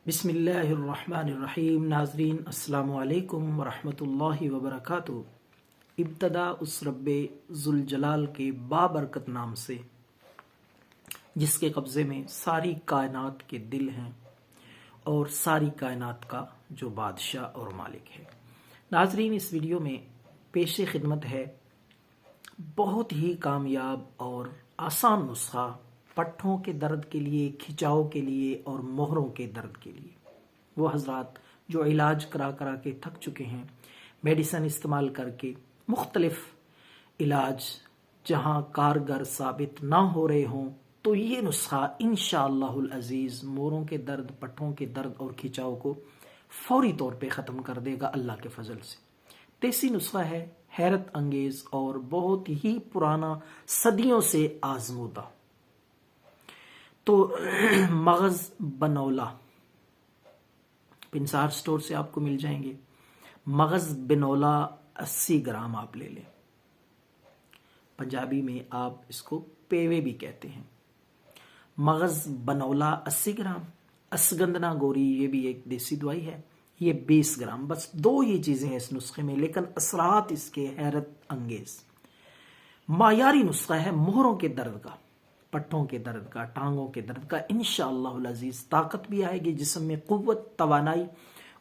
بسم اللہ الرحمن الرحیم۔ ناظرین السلام علیکم ورحمۃ اللہ وبرکاتہ۔ ابتدا اس رب ذوالجلال کے بابرکت نام سے جس کے قبضے میں ساری کائنات کے دل ہیں اور ساری کائنات کا جو بادشاہ اور مالک ہے۔ ناظرین، اس ویڈیو میں پیش خدمت ہے بہت ہی کامیاب اور آسان نسخہ پٹھوں کے درد کے لیے، کھچاؤ کے لیے اور مہروں کے درد کے لیے۔ وہ حضرات جو علاج کرا کے تھک چکے ہیں، میڈیسن استعمال کر کے مختلف علاج جہاں کارگر ثابت نہ ہو رہے ہوں، تو یہ نسخہ انشاءاللہ العزیز مہروں کے درد، پٹھوں کے درد اور کھچاؤ کو فوری طور پہ ختم کر دے گا اللہ کے فضل سے۔ دیسی نسخہ ہے، حیرت انگیز اور بہت ہی پرانا، صدیوں سے آزمودہ۔ تو مغز بنولا پنسار سٹور سے آپ کو مل جائیں گے۔ مغز بنولا 80 گرام آپ لے لیں۔ پنجابی میں آپ اس کو پیوے بھی کہتے ہیں۔ مغز بنولا 80 گرام۔ اسگندنا گوری، یہ بھی ایک دیسی دوائی ہے، یہ 20 گرام۔ بس دو ہی چیزیں ہیں اس نسخے میں، لیکن اثرات اس کے حیرت انگیز۔ معیاری نسخہ ہے مہروں کے درد کا، پٹھوں کے درد کا، ٹانگوں کے درد کا۔ انشاءاللہ العزیز طاقت بھی آئے گی جسم میں، قوت، توانائی،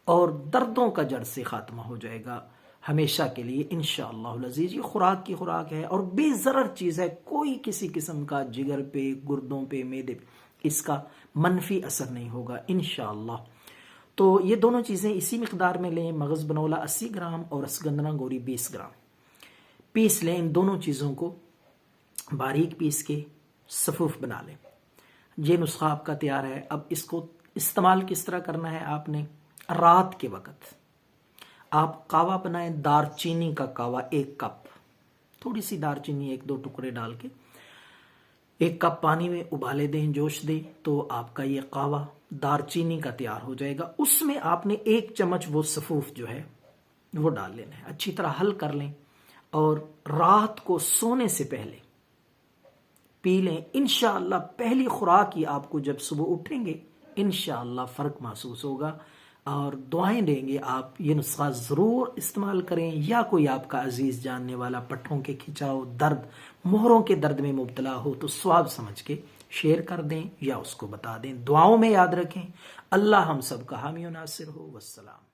اور دردوں کا جڑ سے خاتمہ ہو جائے گا ہمیشہ کے لیے انشاءاللہ العزیز۔ یہ خوراک کی خوراک ہے اور بے ضرر چیز ہے، کوئی کسی قسم کا جگر پہ، گردوں پہ، معدے پہ اس کا منفی اثر نہیں ہوگا انشاءاللہ۔ تو یہ دونوں چیزیں اسی مقدار میں لیں، مغز بنولا 80 گرام اور اسگندنا گوری 20 گرام۔ پیس لیں ان دونوں چیزوں کو، باریک پیس کے صفوف بنا لیں۔ یہ نسخہ آپ کا تیار ہے۔ اب اس کو استعمال کس طرح کرنا ہے؟ آپ نے رات کے وقت آپ قہوہ بنائیں، دار چینی کا قہوہ 1 کپ، تھوڑی سی دار چینی 1-2 ٹکڑے ڈال کے 1 کپ پانی میں ابالے دیں، جوش دیں، تو آپ کا یہ قہوہ دار چینی کا تیار ہو جائے گا۔ اس میں آپ نے 1 چمچ وہ صفوف جو ہے وہ ڈال لینا ہے، اچھی طرح حل کر لیں اور رات کو سونے سے پہلے پی لیں۔ انشاءاللہ پہلی خوراک ہی آپ کو جب صبح اٹھیں گے انشاءاللہ فرق محسوس ہوگا، اور دعائیں دیں گے آپ۔ یہ نسخہ ضرور استعمال کریں، یا کوئی آپ کا عزیز جاننے والا پٹھوں کے کھچاؤ، درد، مہروں کے درد میں مبتلا ہو تو ثواب سمجھ کے شیئر کر دیں یا اس کو بتا دیں۔ دعاؤں میں یاد رکھیں۔ اللہ ہم سب کا حامی و ناصر ہو۔ والسلام۔